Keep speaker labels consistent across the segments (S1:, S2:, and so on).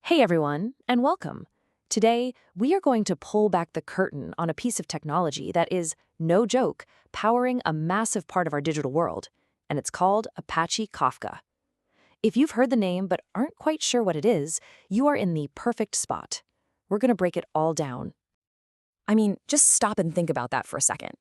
S1: Hey everyone, and welcome. Today, we are going to pull back the curtain on a piece of technology that is, no joke, powering a massive part of our digital world, and it's called Apache Kafka. If you've heard the name but aren't quite sure what it is, you are in the perfect spot. We're going to break it all down.
S2: I mean, just stop and think about that for a second.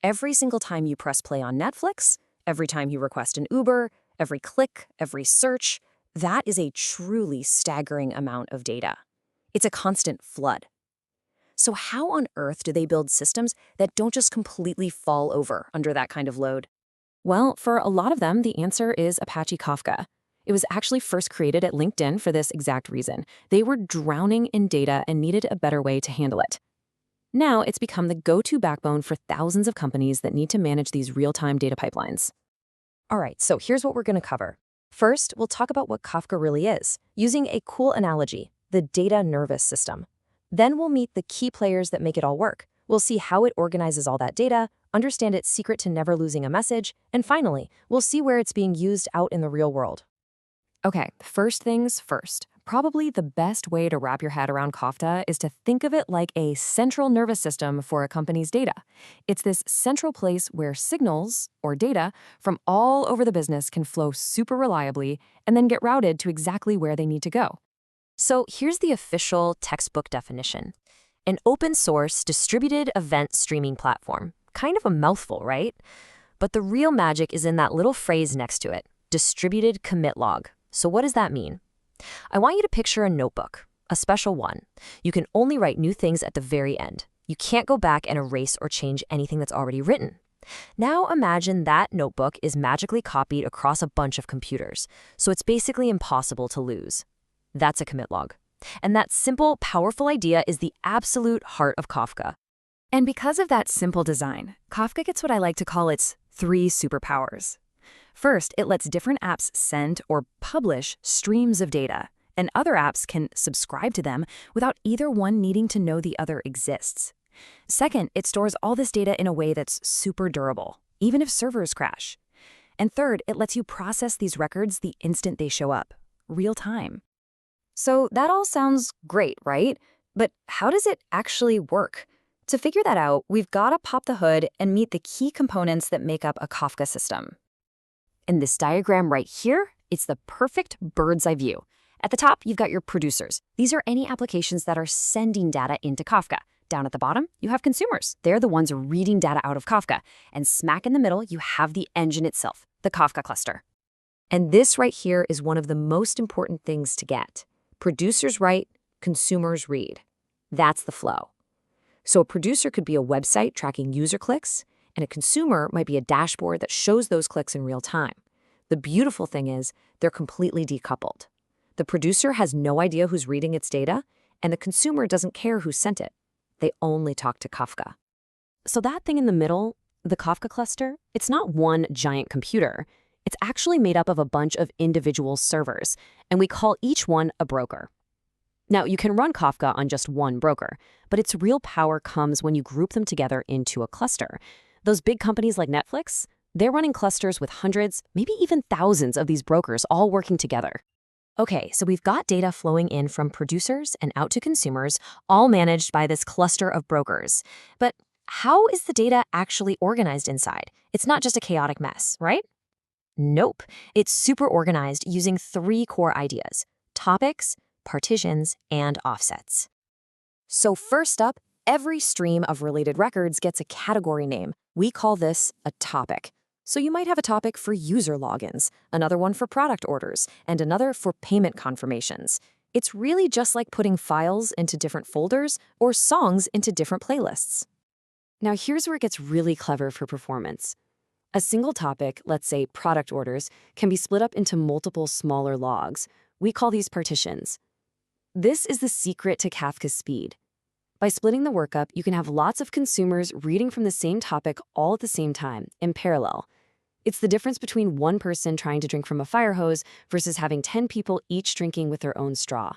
S2: Every single time you press play on Netflix, every time you request an Uber, every click, every search, that is a truly staggering amount of data. It's a constant flood. So how on earth do they build systems that don't just completely fall over under that kind of load?
S1: Well, for a lot of them, the answer is Apache Kafka. It was actually first created at LinkedIn for this exact reason. They were drowning in data and needed a better way to handle it. Now, it's become the go-to backbone for thousands of companies that need to manage these real-time data pipelines.
S2: All right, so here's what we're going to cover. First, we'll talk about what Kafka really is, using a cool analogy, the data nervous system. Then we'll meet the key players that make it all work. We'll see how it organizes all that data, understand its secret to never losing a message, and finally, we'll see where it's being used out in the real world.
S1: Okay, first things first. Probably the best way to wrap your head around Kafka is to think of it like a central nervous system for a company's data. It's this central place where signals, or data, from all over the business can flow super reliably and then get routed to exactly where they need to go.
S2: So here's the official textbook definition. An open source distributed event streaming platform. Kind of a mouthful, right? But the real magic is in that little phrase next to it, distributed commit log. So what does that mean? I want you to picture a notebook, a special one. You can only write new things at the very end. You can't go back and erase or change anything that's already written. Now imagine that notebook is magically copied across a bunch of computers, so it's basically impossible to lose. That's a commit log. And that simple, powerful idea is the absolute heart of Kafka.
S1: And because of that simple design, Kafka gets what I like to call its three superpowers. First, it lets different apps send or publish streams of data, and other apps can subscribe to them without either one needing to know the other exists. Second, it stores all this data in a way that's super durable, even if servers crash. And third, it lets you process these records the instant they show up, real time.
S2: So that all sounds great, right? But how does it actually work? To figure that out, we've got to pop the hood and meet the key components that make up a Kafka system. In this diagram right here, it's the perfect bird's eye view. At the top, you've got your producers. These are any applications that are sending data into Kafka. Down at the bottom, you have consumers. They're the ones reading data out of Kafka. And smack in the middle, you have the engine itself, the Kafka cluster. And this right here is one of the most important things to get. Producers write, consumers read. That's the flow. So a producer could be a website tracking user clicks, and a consumer might be a dashboard that shows those clicks in real time. The beautiful thing is they're completely decoupled. The producer has no idea who's reading its data, and the consumer doesn't care who sent it. They only talk to Kafka. So that thing in the middle, the Kafka cluster, it's not one giant computer. It's actually made up of a bunch of individual servers, and we call each one a broker. Now, you can run Kafka on just one broker, but its real power comes when you group them together into a cluster. Those big companies like Netflix, they're running clusters with hundreds, maybe even thousands of these brokers all working together. Okay, so we've got data flowing in from producers and out to consumers, all managed by this cluster of brokers. But how is the data actually organized inside? It's not just a chaotic mess, right? Nope. It's super organized using three core ideas: topics, partitions, and offsets. So first up, every stream of related records gets a category name. We call this a topic. So you might have a topic for user logins, another one for product orders, and another for payment confirmations. It's really just like putting files into different folders or songs into different playlists. Now here's where it gets really clever for performance. A single topic, let's say product orders, can be split up into multiple smaller logs. We call these partitions. This is the secret to Kafka's speed. By splitting the work up, you can have lots of consumers reading from the same topic all at the same time, in parallel. It's the difference between one person trying to drink from a fire hose versus having 10 people each drinking with their own straw.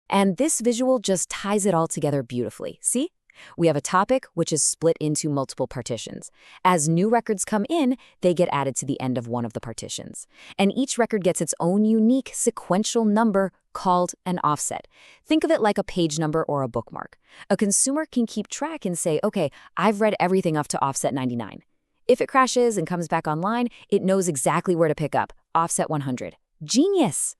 S2: And this visual just ties it all together beautifully. See? We have a topic, which is split into multiple partitions. As new records come in, they get added to the end of one of the partitions. And each record gets its own unique sequential number called an offset. Think of it like a page number or a bookmark. A consumer can keep track and say, okay, I've read everything up to offset 99. If it crashes and comes back online, it knows exactly where to pick up, offset 100. Genius!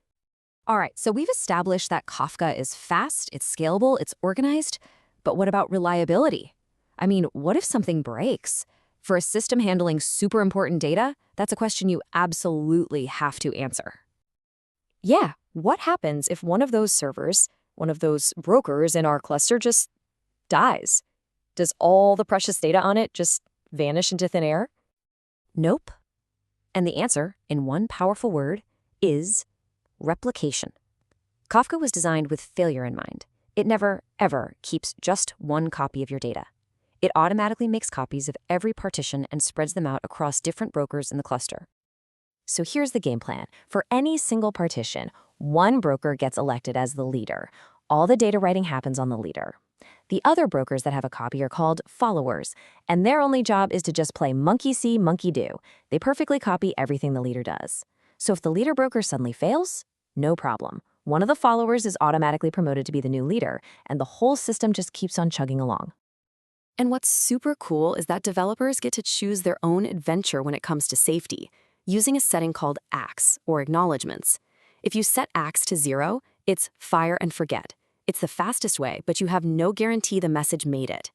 S2: All right, so we've established that Kafka is fast, it's scalable, it's organized. But what about reliability? I mean, what if something breaks? For a system handling super important data, that's a question you absolutely have to answer. Yeah, what happens if one of those servers, one of those brokers in our cluster just dies? Does all the precious data on it just vanish into thin air? Nope. And the answer, in one powerful word, is replication. Kafka was designed with failure in mind. It never, ever keeps just one copy of your data. It automatically makes copies of every partition and spreads them out across different brokers in the cluster. So here's the game plan. For any single partition, one broker gets elected as the leader. All the data writing happens on the leader. The other brokers that have a copy are called followers, and their only job is to just play monkey see, monkey do. They perfectly copy everything the leader does. So if the leader broker suddenly fails, no problem. One of the followers is automatically promoted to be the new leader, and the whole system just keeps on chugging along.
S3: And what's super cool is that developers get to choose their own adventure when it comes to safety, using a setting called ACKs, or acknowledgements. If you set ACKs to 0, it's fire and forget. It's the fastest way, but you have no guarantee the message made it.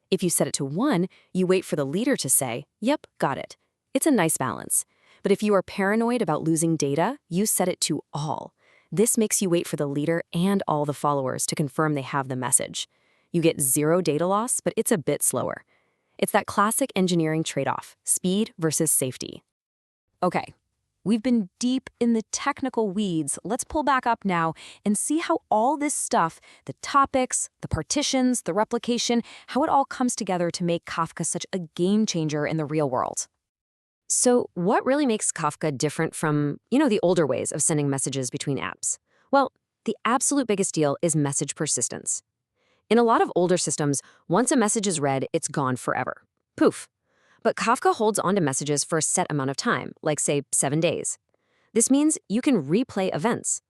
S3: If you set it to 1, you wait for the leader to say, yep, got it. It's a nice balance. But if you are paranoid about losing data, you set it to all. This makes you wait for the leader and all the followers to confirm they have the message. You get 0 data loss, but it's a bit slower. It's that classic engineering trade-off, speed versus safety.
S2: Okay, we've been deep in the technical weeds. Let's pull back up now and see how all this stuff, the topics, the partitions, the replication, how it all comes together to make Kafka such a game changer in the real world. So what really makes Kafka different from, the older ways of sending messages between apps? Well, the absolute biggest deal is message persistence. In a lot of older systems, once a message is read, it's gone forever. Poof. But Kafka holds onto messages for a set amount of time, like say 7 days. This means you can replay events.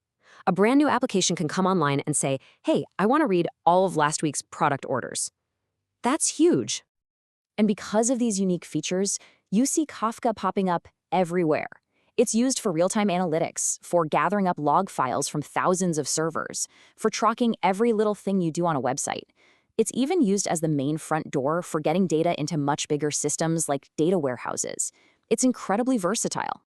S2: A brand new application can come online and say, hey, I want to read all of last week's product orders. That's huge. And because of these unique features, you see Kafka popping up everywhere. It's used for real-time analytics, for gathering up log files from thousands of servers, for tracking every little thing you do on a website. It's even used as the main front door for getting data into much bigger systems like data warehouses. It's incredibly versatile.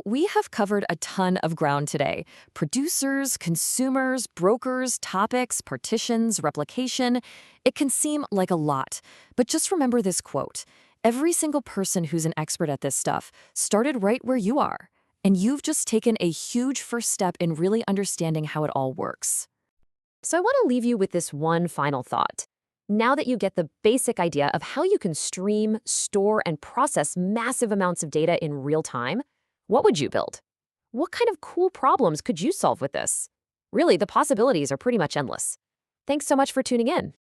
S2: We have covered a ton of ground today. Producers, consumers, brokers, topics, partitions, replication. It can seem like a lot, but just remember this quote. Every single person who's an expert at this stuff started right where you are, and you've just taken a huge first step in really understanding how it all works. So I want to leave you with this one final thought. Now that you get the basic idea of how you can stream, store, and process massive amounts of data in real time, what would you build? What kind of cool problems could you solve with this? Really, the possibilities are pretty much endless. Thanks so much for tuning in.